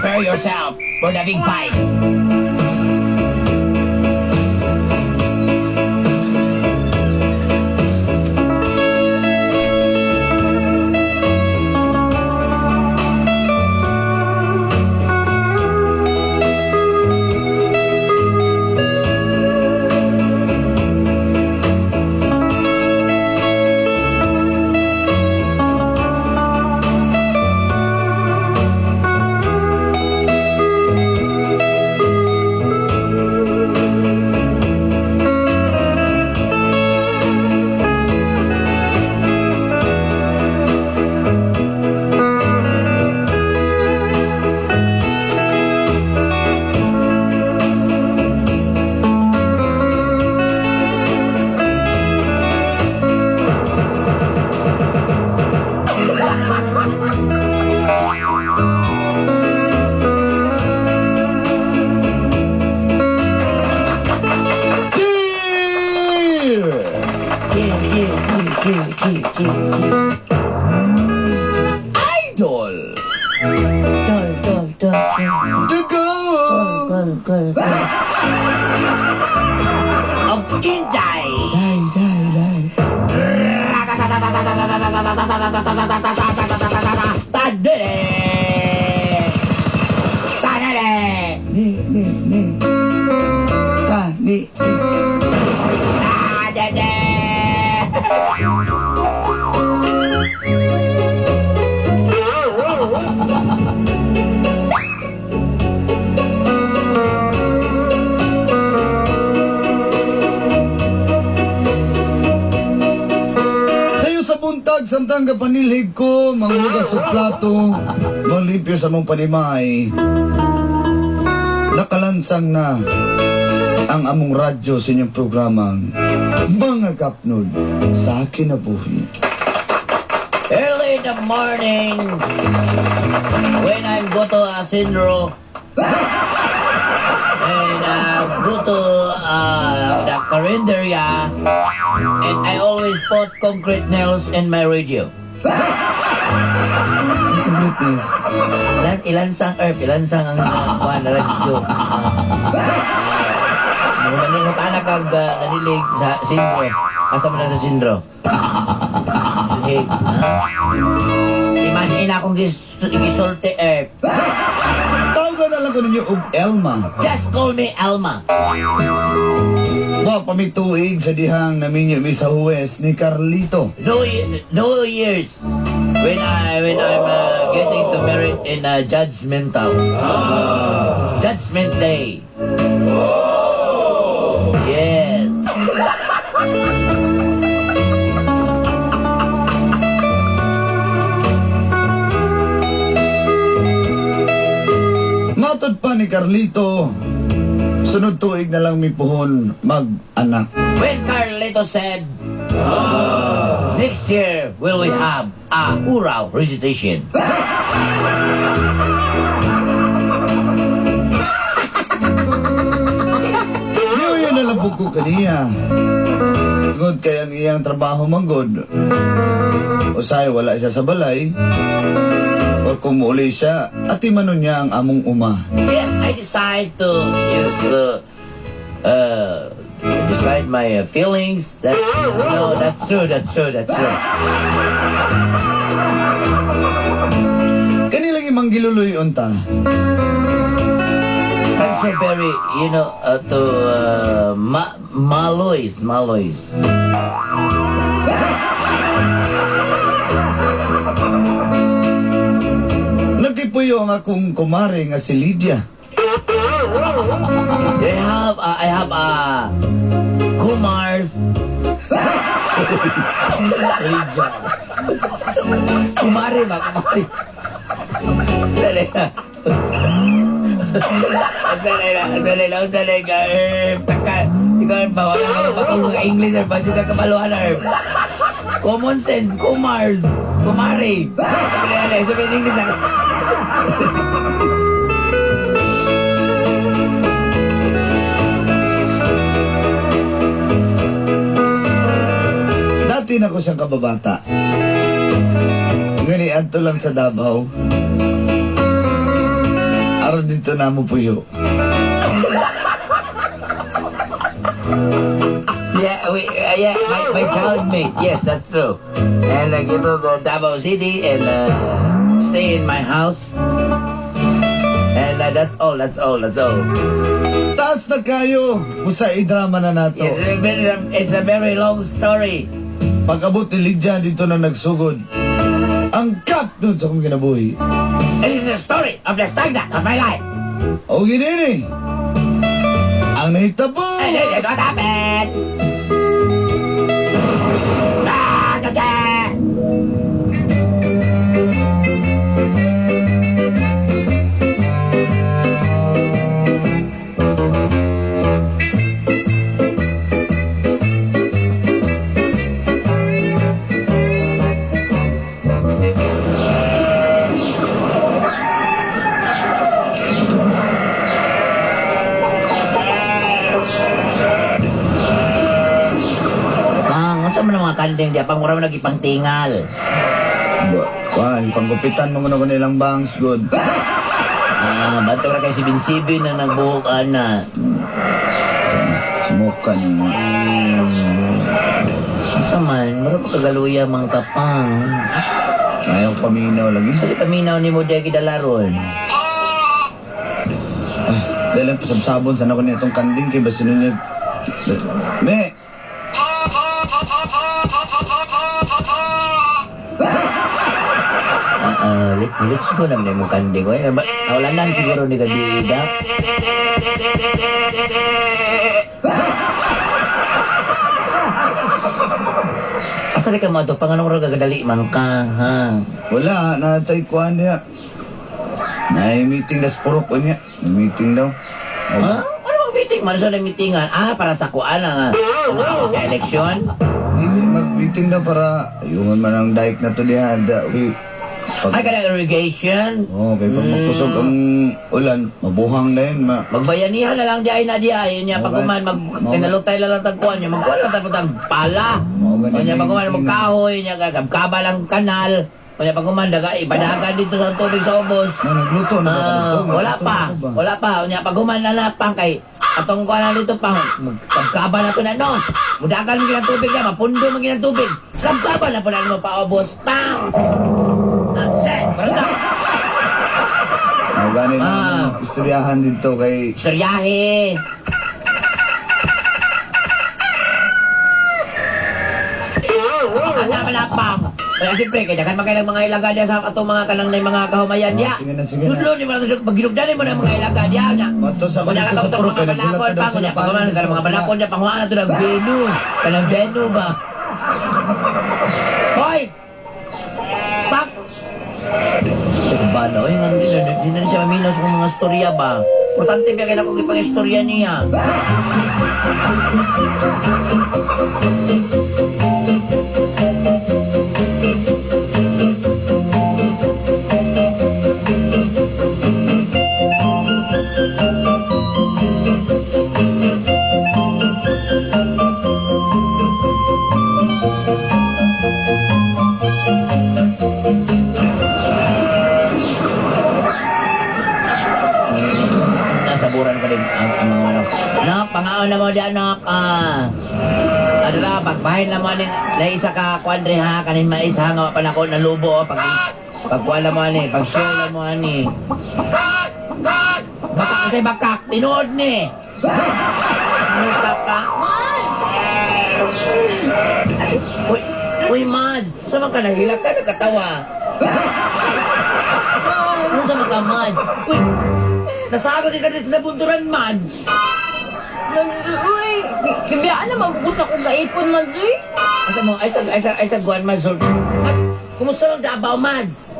prepare yourself for the big fight. Idol! Of Inday! Samtang kapanilhig ko, manghugas sa plato, malimpyo sa mong panimay. Nakalansang na ang among radyo sa inyong programang Mga Kapnod sa Kinabuhi. Early in the morning, when I go to Asindro, and go to the Carinderia, and I always put concrete nails in my radio. Ilansang ang kuha na radio. Maningot anak kag nanilig sa Sindro. Asa mo na sa Sindro? Hey, imagine akong gisulti Tawagan na lang ko ninyo og Elma. Just call me Elma. Wa pamituig sa dihang naminyo mi sa huwes ni Carlito. No years when I'm getting to married in Judgmental. Judgment Day. Yes. Matod pa ni Carlito, sunod tuig na lang mi puhon mag-anak. When Carlito said, next year will we have a Urao recitation. Yun na lang po ko kaniya. Good kay ang iyang trabaho manggod. Usay wala siya sa balay. O kung muuli siya, atimanon niya ang among uma. Yes, I decide to use decide my feelings. That's true. Kanilang imang giluloy unta. I'm so very, to Maloys. Nagkipuyo ang akong kumare nga si Lydia. I have Kumars. Kumari. Dali na. Ikaw ba? Wala ka matulong English or ba? Dito ka kabaluhan common sense, Kumars. Kumari. Sabi ng English ako. Dati na ko siyang kababata. Ngani adto lang sa Davao. aron dito na mo puyo. Yeah, my childmate. Yes, that's true. And go to the Davao City and stay in my house. And that's all. Taas na kayo. Usa i-drama na nato. Yes, it's a very long story. Pag-abot ni Lydia dito na nagsugod. Ang kat nun sa kong kinabuhi. It is the story of the stagnant of my life. O gini. Ang nahitabo. And this is what happened. Kandeng dia pang mura mo nagipang tingal. Wah, panggupitan mo muna ko nilang bangs, good. Bato na kay sibin-sibin na nagbuhok na. Sumukan yun mo. Isa man, mura pa kagaluya mang tapang. Ayaw paminaw lagi. Sali paminaw ni mo degi dalaron. Dahil lang pasabsabon sana ko niya itong kanding kay basinunyag. Me! Let's go naman yung kanding. Nawalanan siguro ni Kadida. Asali ka mo ito, panganong ro gagadali man ka, ha? Wala, natay kuhan niya. Meeting na spurok ko niya. Meeting daw. Ha? Ano bang meeting? Ano sa meetingan? Para sa kuan nga. Eleksyon? Hindi, mag-meeting daw para ayungan man ang daik na to niya. Ay, kaya irrigation? Oo, kaya pag magkusog ang ulan, mabuhang na yun. Magbayanihan na lang di ay na di ay. Yun niya, pag kuman, kinalutay lang ang tagpuan niya, magkuhan lang tagpuan pala. Yun niya, pag kuman, magkahoy niya, kabkaba lang kanal. Yun niya, pag kuman, ipadagan dito sa tubig sa ubos. Nagluto na ba? Wala pa. Yun niya, pag kuman na napang kay, atong kuhan na dito pang, kabkaba na po na, no? Mudagan mo ginang tubig niya, mapundo mo ginang tubig. Kabkaba na po na mo pa ubos. Pang! Ganin ang istoryahan dito kay... Istoryahe! Manapang! Kaya siyempre, kaya kan magkailang mga ilaga diya sa atong mga kanang na mga kahumayan diya. Sudlo ni mga pagginugdanin mo na mga ilaga diya na. Mato sa kanito sa puro, kaya nagulat na daw sila pa. Kaya mga balakon diya, panguhaan na ito ng benu. Kanang benu ba? Hoy! Pak! Bala, oy, hindi na siya maminaw sa mga storya ba? Importante ba kaya kung ipang istorya niya? Nasaburan ko din ang mga ano. Nak, pangaon na mo di anak. Ano na, pagbahin na mo na isa ka kwadre ha, kanin maisa nga pa na ko nalubo. Pagkuha na mo ani, pag-share na mo ani. Bakak kasi bakak, tinood ni. Bakak. Uy, Mads, saan ka nahilak ka, nagkatawa? Ano saan ka, Mads? Uy, nasabi ka din sa nabunturan, Mads. Uy, bibiyaan na magpusa ko gaipon, Mads, uy. Asa mo, ay sa guwan, Mads. Mas, kumusta lang Davao, Mads?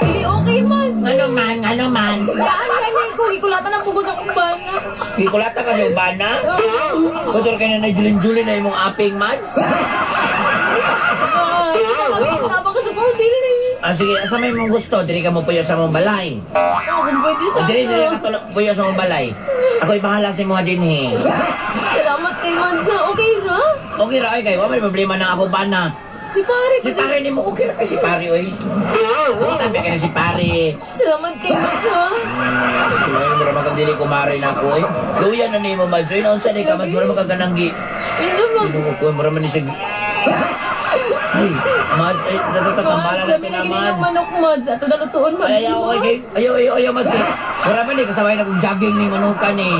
Hindi okay, Mads. Ano man? Biyaan nga niya ko, ikulatan ang pugod akong bana. Ikulata ka sa ubana? Kutur ka na julin-julin na yung aping, Mads? Tama ka sa pangdil na yun. Sige, asa may mong gusto? Diri ka mo puyo sa mong balay. Kung pwede sa Diri ka puyo sa mong balay. Ako'y bahala sa mga din, he. Salamat kay Mads, ha? Okay ra? Okay ra, ay kayo. May problema na ako ba na? Si pare Si kasi... pare ni mo, okay ra kay si pare, oy. Tabi ka na si pare. Salamat kay Mads, ha? Sige, dili kumari na ako eh. Luya na ni mo Mads. Ay, naon sa di ka Mads. Mura makagananggi. Hindi Mads. Hindi ko mura man ni sig. Ay, Mads. Ay, tatambalan na Sabi na gini ng Mads. manok Mads. Ato nalutuon Mads. Ayaw, Mads. Mura man ni kasabay na kong jogging ni manukan eh.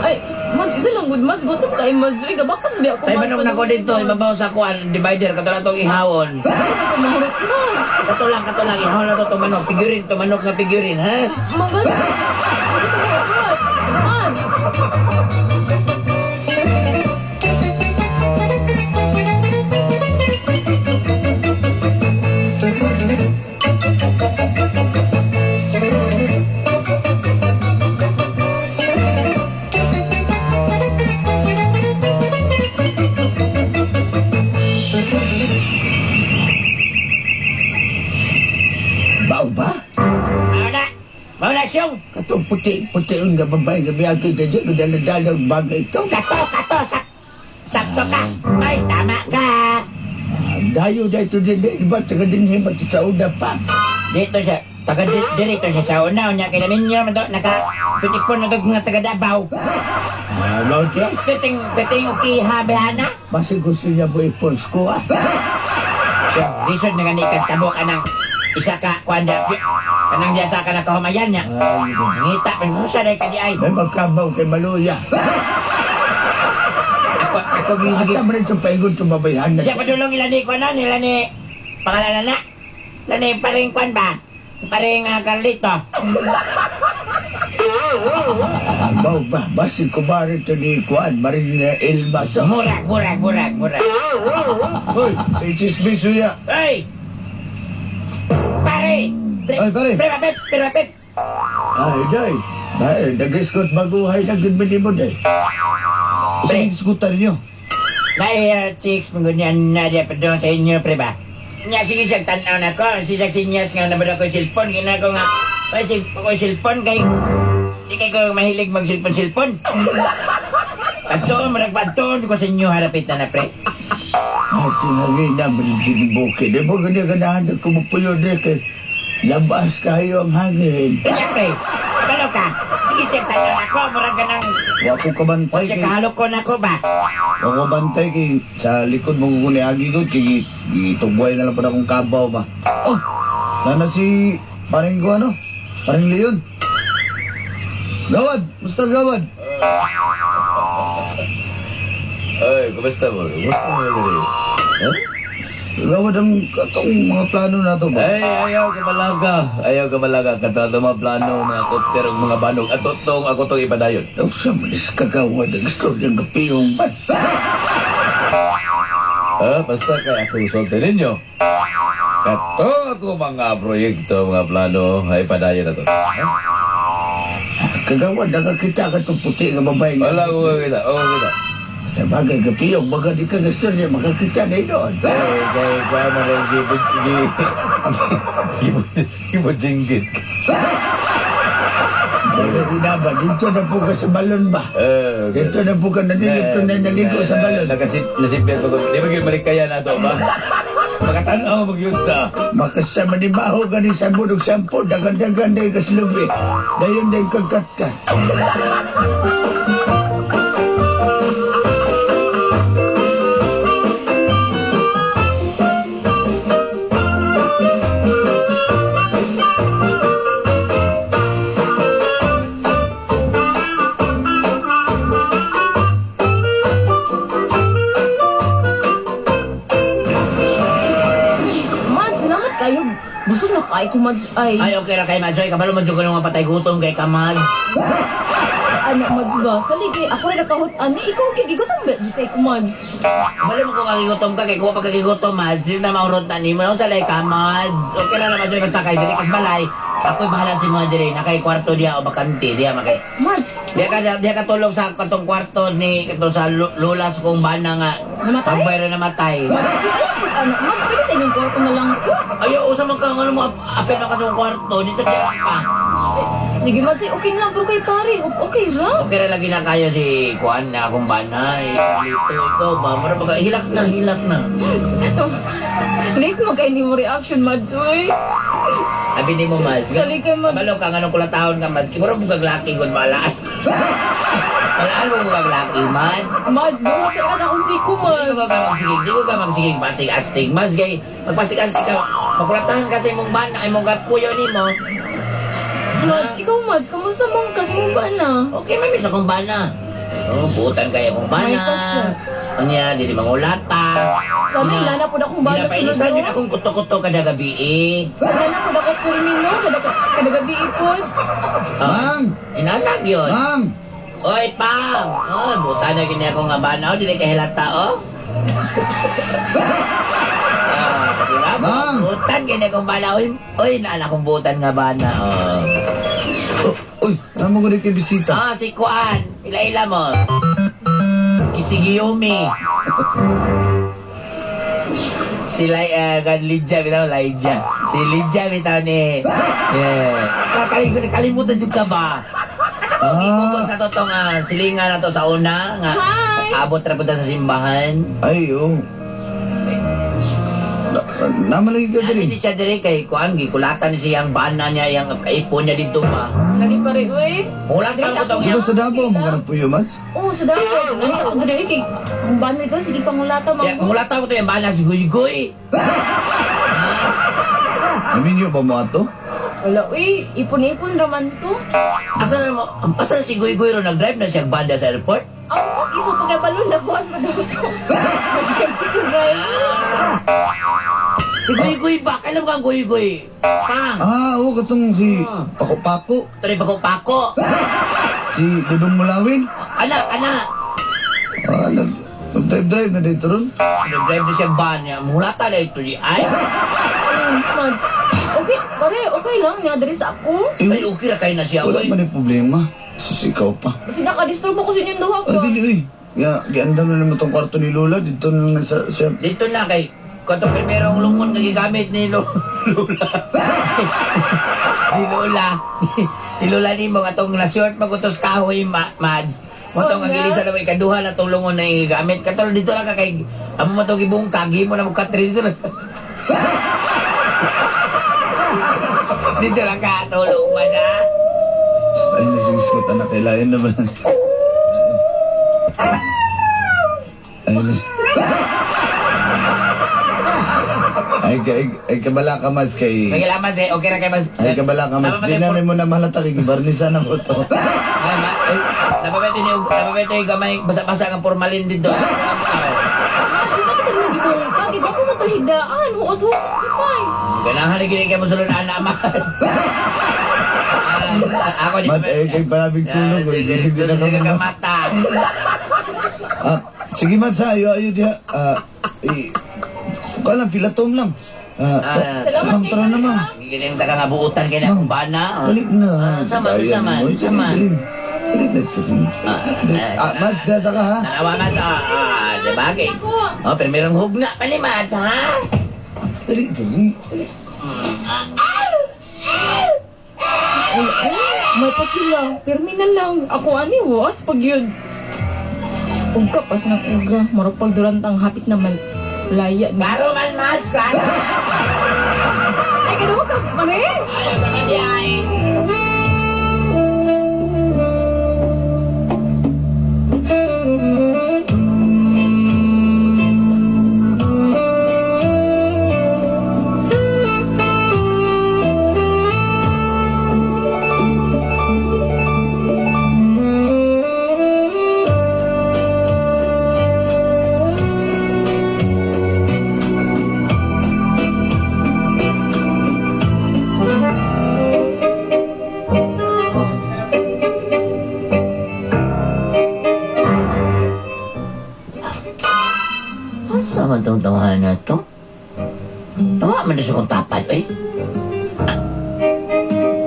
Ay, Mads, isa lang good Mads. Gutom tayo Mads. Uy, gabakas ba ako Ay, Mads? manok na ko dito. Ibabaw sa kuan. Divider. Katulad itong ihawon. Ay, ito mahurot Mads. Katulang. Ihawon na to manok. Figurin to manok na figurin, ha? Maganda. Mads. Bao ba? Mauna siyong. Katong puti-puti ang gababay nga biyagi na dyan na daladalaw bagay ito. Sakto ka. Ay, tama ka. Dayo da ito din, iba taga din himat sa una pa. Dito siya. Dito siya sa una. Unya kaya ninyo. Naka-pitipon na ito nga taga Dabaw. Ano siya? Piting ukiha, behana. Basi gusto niya po i-pons ko Siya, lisod na ganikan tabo ka ng isa ka, kwanda. Kanang diya sa ka na kahumayan niya. Ngita, pinusa na ka di ay. May magkabaw kay Maluya. Ako gigigit. Asa mo rin itong paingon tumabayhan na Diya padulong nila ni Kwan nila ni pangalan na. Nila paring Kwan ba? Paring Carlito. Bao ba? Basi kumari ito ni Kuan, marin na Elma to. Murag. Hoy, sa Chismiso ya. Hey! Pare! Ay, pare. Pero peps! Ay, day. Ay, nag-iskot baguhay na gudbin mo, day. Sa diskutan niyo. Nay, chicks, manggunyan na diya pa doon sa inyo, pre ba? Nya, sige siya, tanaw na ko. Sila sinyas nga nabada ko yung cellphone. Ginako nga, ko yung cellphone kay... Di kay ko mahilig mag-cellphone. Pagtoon, maragpagtoon ko sa inyo, harapit na pre. Ay, tinangin na, maligin bukid. Di ba ganyan ganahan na kumupuyo, day, kay labas kayo ang hangin. Kaya pre, balo ka. Sige siya, tanaw na ko. Murag ka ng... Wa ko kabantay Siya kay... kahalok ko na ko ba? Wa ko bantay kay... Sa likod mo kung agi ko, kay... Itugway na lang pa na akong kabaw ba. Oh! Nana si... Paring ko ano? Paring Leon. Gawad! Musta gawad? Ay, kumusta mo? Kumusta mo dali? Gawad ang katong mga plano na to ba? Ay, ayaw ka malaga. Katato mga plano na ako, pero mga banog. At totong ako itong ipadayon. Daw sa malis kagawad ang gusto niyang kapiyong ba? Basta kaya ako usulti ninyo. Kato ako mga proyekto, mga plano, ay padayon na to. Kagawad, nakakita ka itong puti nga babae nga. Wala ko kita. Sa bagay kapiyong, baga di ka gusto niya makakita na doon. Kaya kaya mo rin gibot-jinggit. Kaya di na ba, dito na po ka sa balon ba? Dito na po ka naligo na naligo sa balon. Nasipyan ko. Di ba yung malikaya na to ba? Makatanaw mo magyunta. Makasama ni Baho ka ni Sambunog Sampo, dagan-dagan na ikaslubi. Dayon na ikagkat ka. Mads, salamat kayo. Busog na kayo ko Mads. Ay, Ay, okay ra kay Madjoy. Kabalo man dyan ko ng mga patay gutom kay Kamad. anak Mads ba? Saligi, ako rin nakahot. Ani, ikaw kigigutom ba? Di kay ko Mads. Bali mo kung kagigutom ka, kay kuha pa kagigutom, Mads. Dili na maurot na ni mo. Sa lay ka, Mads. Okay na naman dyan basta kay dili kas balay. Ako'y bahala si mga diri. Nakay kwarto diya o bakante diya makay. Mads, Diya ka tulog sa katong kwarto ni katong sa lulas kong bana nga. Namatay? Pagbayro namatay. Mads, ayaw po anak. Mads, pwede sa inyong kwarto na lang ko. Ayaw, usa man ka ano mo apel na katong kwarto. Dito diya ka. Eh, Sige, Mads, okay na lang. Pero kay pare, okay ra. Okay na lagi na kayo si Kuan na akong bana. Ikaw ba? Mara baga, hilak na. Late mo kay ni mo reaction, Mads, uy. Sabi ni mo, Mads. Sali ka, Mads. Kabalo ka, anong kulatahon ka, Mads. Siguro mo gaglaki kung malaan. Malaan mo gaglaki, Mads. Mads, doon ka na akong siko, Mads. Di ko ka magsigig pasig-astig. Mads, kay magpasig-astig ka. Makulatahan kasi mong bana, ay mong gatpuyo ni mo. Mads, ikaw, Mads, kamusta mong kasi mo ba na? Okay, may misa kong bana. Oh, buutan kayo kong May bana. pasyon. Anya, di mangulata. Sabi, lana po na akong bala sunod Dinapainitan din mo. akong kuto-kuto kada gabi eh. Lana po na akong pulmino, kadagabi ipon. Mang! Inanag yun. Mang! Oy, Pam! Oh, buta na gini ako nga bana. Oh, dili kahilata, oh. Diba? Ma'am! Butan gini akong bana. Oy, naala kong butan nga bana, oh. Uy, ano mo ko kay bisita? Ah, si Kuan. Ila-ila mo. Kisigiyumi. Si Lidja, bitaw, Lidja. Si Lidja, bitaw ni... Nakalimutan juga ba? Ikuto sa totong silingan na to sa una. Nga, Hi! abot na punta sa simbahan. Ay, oh. Namalagi ka Ano din. ni siya dire kay Kuan, gikulatan ni siyang bana niya, yung ipon niya dito pa. Lagi pare, uy. Kulatan ko tong Di ba sa Davao, magkanap po yung Mads? Oo, sa dapat. Ano sa kagada, kay kung ba na ito, sige pangulata, Kaya mga kulatan ko to yung bana si Guy-Guy. Naminyo ba mo ato? Wala, uy. Ipon-ipon raman to. Asan si Guy-Guy ro nag-drive na siya banda sa airport? Ako, iso pagkabalon na buwan mo daw to. Nag-execute driver. Si Guy-Guy ba? Kailan ka ang Guy-Guy? Pang! Oo, katong si Pako-Pako. Ito rin pako-pako. Si Dudong Mulawin. Anak! Nag-drive na dito ron. Nag-drive na siya van niya. Mulata na ito di ay. Mads. Okay, pare, okay lang. Niadari sa ako. Ay, okay na kayo na siya. Wala Uy. man yung problema. Sisikaw pa. Kasi nakadisturb ako sa inyong duha ko. Ay, dili, uy. Giandam na naman tong kwarto ni Lola. Dito na lang sa siya. Dito na kay kato primerong lungon nagigamit ni Lola. Ni Lola. Ni Lola ni mo atong na short magutos kahoy Mads. Motong ang ilisa na may kaduha na tong lungon na gigamit. Katol dito lang ka kay amo mo tong ibong kagi mo na mo katri dito lang. Dito lang ka tulong man ha. Ay, nasiskot anak. Kailayan naman. Ay, kabala ka, Mads, kay... Sige lang Mads, okay na kay Mads. Ay, kabala ka, Mads. Di na mo na mahalata kay Barnisan ang ito. Ay, napabeto yung gamay, basa-basa ang formalin dito. Sino ka tayo magibong ka? Di ba ko matahidaan? Huot, fine. Ganahan na ginig kayo mo sulod na Mads. Ako di Mads, ay, kay palabing tulog. Gisig din na ka mga. mata. Sige, Mads, ha. Ayo diha. Kung lang, pilatom lang. Salamat Tara na, ma'am. Gigiling ta ka nga buutan kay na akong bana. Dali na. Sama. Dali na ito. Mads, dasa ka, ha? Nanawa ka sa, bagay. Oh, pero merong hugna pa ni Mads, ha? Dali. May pasila. Perminal lang. Ako ani, was pag yun. Ugka, pas ng uga. Marap pag durantang hapit naman. Laya ni. Klaro man, Mads, klaro. Ay, gano'n ka, mare? Ayaw sa mandiay. Asa man tong tawahan na to? Tawa man na siya kong tapat, eh.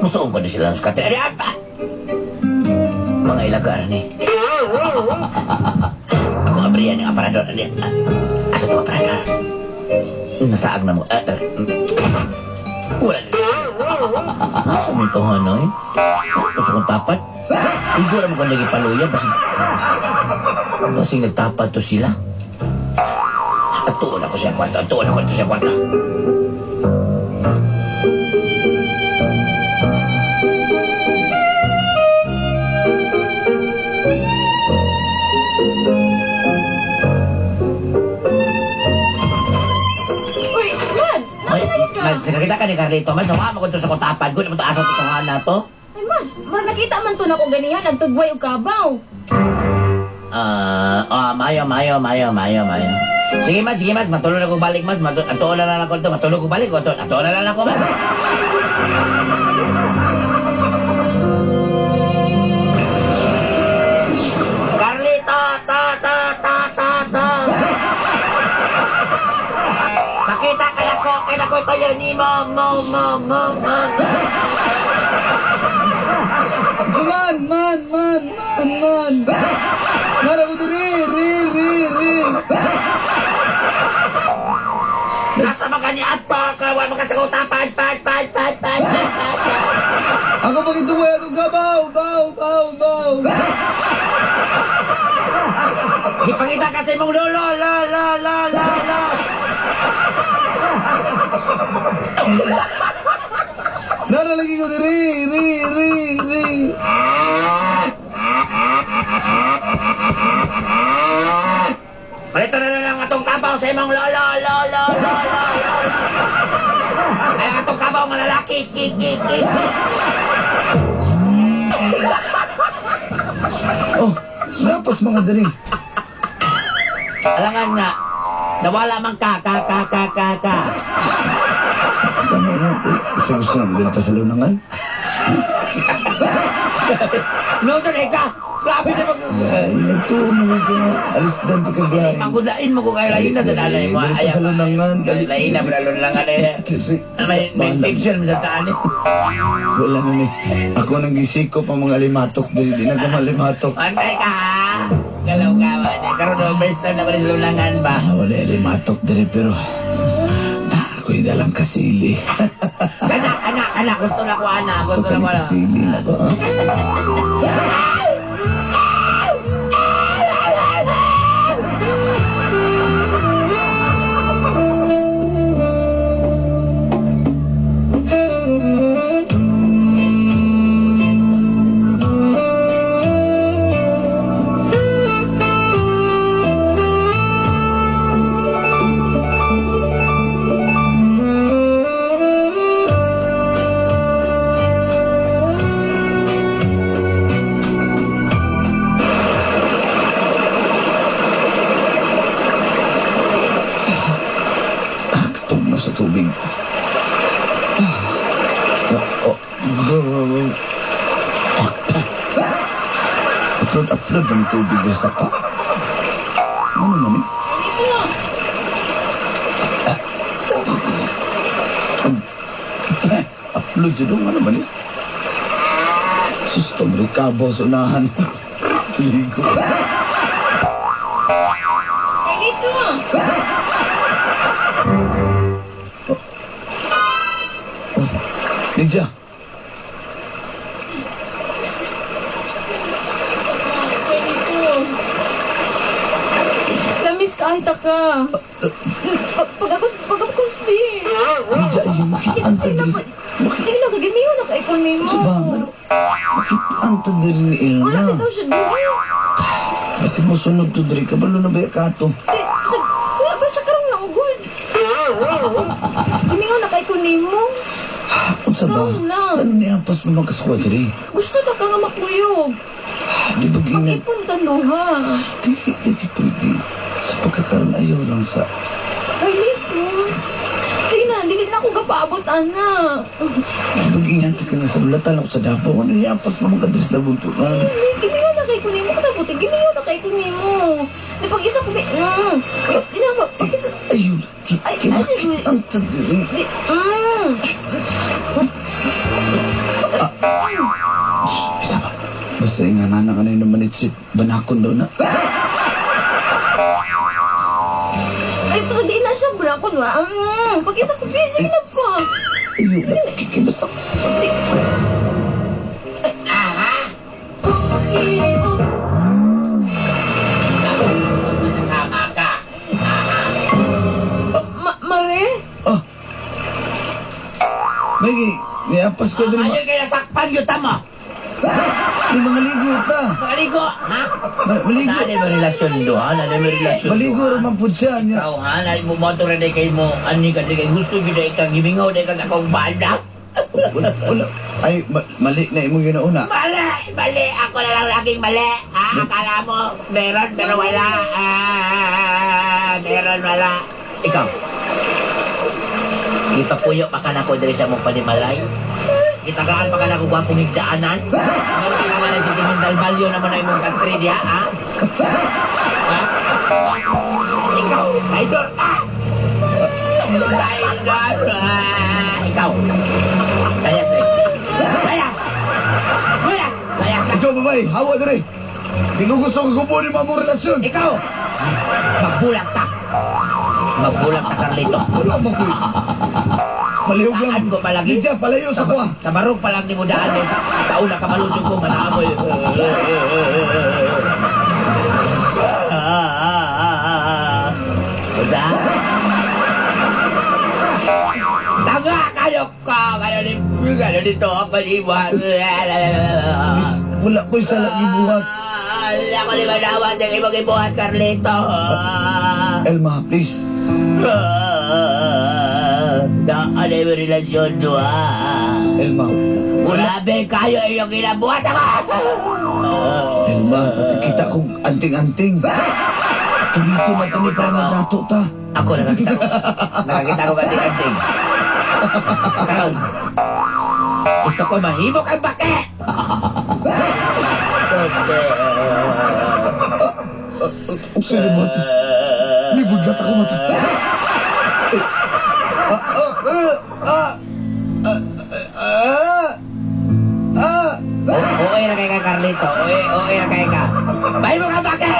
Musuong ko na sila ng skate. Ari, apa? Mga ilagar ni. Ako abriyan yung aparador. Asa po aparador? Nasaag na mo. Wala na. Asa mo ito, Hanoy? Gusto kong tapat? Igo naman kung lagi paluya. Basing nagtapat to sila. Atuon ako siya kwarto. Atuon ako siya kwarto. Uy, Mads! Ay, Nakita ka! Mads, nakita ka ni Carlito. Mads, nawa mo ko ito sa kutapan. Good naman ito asa tutungan na to. Ay, Mads! Nakita man to na ko ganihan. Nagtugway o kabaw. Mayo. Sige, Mads. Matulog na ko balik, Mads. Atuon na lang ako ito. Matulog ko balik. Atuon na lang ako, Mads. Carlito! Ta! Nakita kaya ko. Kailan ko tayo ni mo. Man! Nara ko diri! Nasa mga ni Ato. Kawa makasagot. Pad. Ako pagituloy akong gabaw! Baw! Ipangita kasi mong lolo. Nara lagi ko diri! Palito na lang atong kabaw sa imong lolo. Ay, atong kabaw nga lalaki. Oh, napos mga diri. Alangan nga, nawala man ka. Tama na, gusto na magdalita sa lunangan. Lolo, ka. Grabe na Ay, nagtumo ka. Alis dan ti kaglain. Pagkudain mo ko kayo lain na dadalay mo. Dalita sa lunangan. Lain na, bralon lang ka na May infection sa taan eh. Wala na ni. Ako nang gisiko pa mga limatok. Di na ka malimatok. Antay ka ha. Galaw ka ba? Karoon na first time na ba sa lulangan ba? Wala limatok diri pero ako'y dalang kasili. Anak. Gusto na ko, anak. Gusto ka ni kasili na ko, ha? Sa tubig. Upload ng tubig na sapa. Ano naman eh? Upload dyan doon. Ano naman eh? Susto, merikabo sa unahan. Ligo. Ay, dito! Lydia! Ay, dito! Lamis ka, ay taka! Pag-agos di! Lydia, yung makikanta din sa... Hindi na kagimiho na ka-ikonin mo! Sa bang, ano? Makikanta din ni Wala Elna. ka daw siya doon! Kasi mo sunod to, Dre. Kabalo na ba yung kato? Wala ba sa karong naugod? Gimiho na ka-ikonin mo! Unsa ba? Lang. Ano ni ampas mo magkaswa, Dre? Gusto na ka nga makuyog! Di ba ginag... Mag-ipon ka no, ha? Di pwede. Sa pagkakaroon ayaw lang sa... Ay, dito! Sige na, dili na ako kapaabot, ana! Di ba ginag ka nga sa bulatan ako sa Davao? Ano yung ampas mo magkadres na bunturan? Gimiho na kay kunin mo kasabuti. Gimiho na kay kunin mo. Di pag-isa ko, di na ako, pag-isa. Ayun. Ay, Kinakit ang tadiri. Di, Isa ba? Basta yung nga ka na yung namanitsit. Banakon daw na. Ay, pasag di na siya, bra ko, no? Pag-isa ko, busy na pa. Iyo na, kikibasak. Nasama ka. Mare? Ah. May apas ka din. Ayaw kayo nasakpan yung tama. May mga ligo ta. Maligo, ha? Maligo. Naan mo relasyon do, ha? Naan mo relasyon do. Maligo raman po siya niya. Ikaw, ha? Naan mo motor na kay mo. Ani ka, di kay gusto gina ikang gimingaw na ikang akong banda. Wala. Ay, mali na imong ginauna. Mali. Ako na lang laging mali. Ha? Akala mo, meron, pero wala. Meron, wala. Ikaw. Ipapuyo pa ka na ko diri sa mong panimalay. Itagaan pa ka na ko gwapong higdaanan. Meron ka naman na si Timintal Balyo naman na imong country diya, ha? Ha? Ikaw, traidor ka! Traidor! Ikaw! Layas eh! Layas! Ikaw, babae, hawa na rin. Di ko gusto kong kubunin mo mong relasyon. Ikaw! Magbulag ka! Magbulag ka, Carlito. Wala mo ko. Malihog lang. Saan ko palagi? Lidya, palayo sa kuha. Sa barog pa lang di mo daan eh. Sa taon na kamalunod ko, manaamoy. Usa? Taga kayo ka! Gano'n dito ako di ba? Miss, wala ko isa lang ibuhat. Wala ko di ba nawad ng ibang ibuhat, Carlito? Elma, please. Ano yung relasyon do, ha? Elma, wala. Grabe kayo yung kinabuhat ako! Elma, nakikita kong anting-anting. Dito na kami para magdato ta. Ako, nakakita ko kanting-kanting. Karon, gusto ko mahimok ang bake! Sino mo? May budlat ako mata. Okay na kay ka, Carlito. Okay na kay ka. Mahimok ang bake!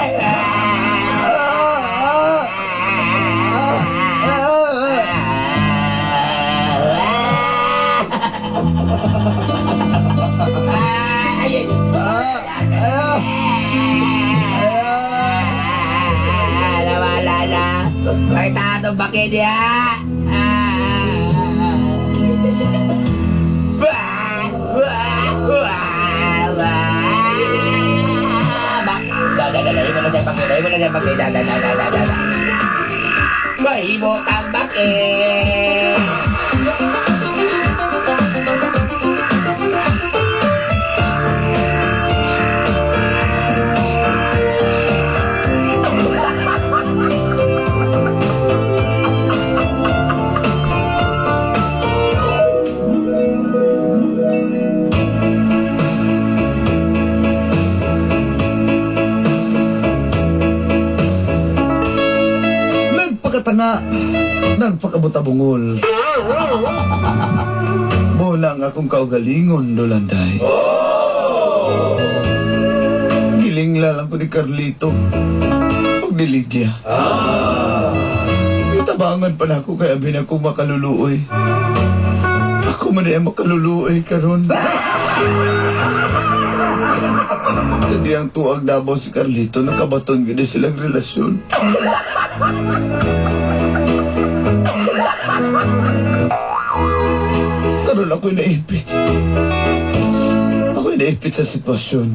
Nawala na. May tatong bake niya. Mahimo kang bake. Nagpakatanga, nagpakabutabungol. Muna ang akong kaugalingon, Dolanday. Gilingla lang ko ni Carlito. Huwag ni Lydia. Itabangan pa na ako kaya bin ako makaluluoy. Ako man ay makaluluoy karon. Jadi ang tuwag dabaw si Carlito, nakabaton gini silang relasyon. Karon ako'y naipit. Ako'y naipit sa sitwasyon.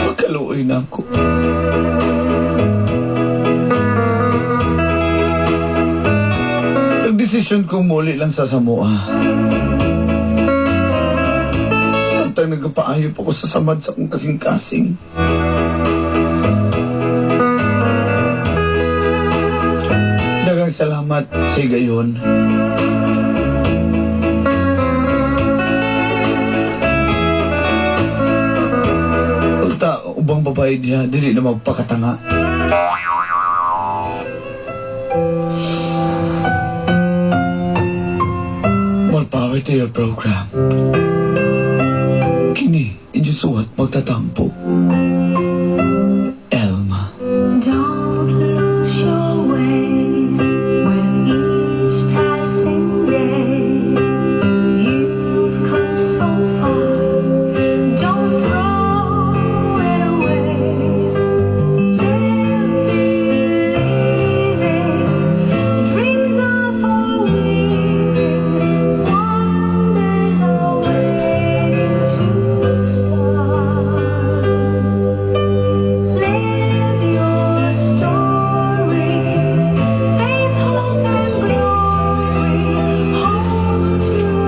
Magkaluoy na ako. Nagdesisyon kong muli lang sa Samoa. Samtang nagpaayop ako sa samad sa kong kasing-kasing. Dagang salamat sa gayon. Ulta, ubang babae diya, dili na magpakatanga. More power to your program. Kini, injusuat magtatampo.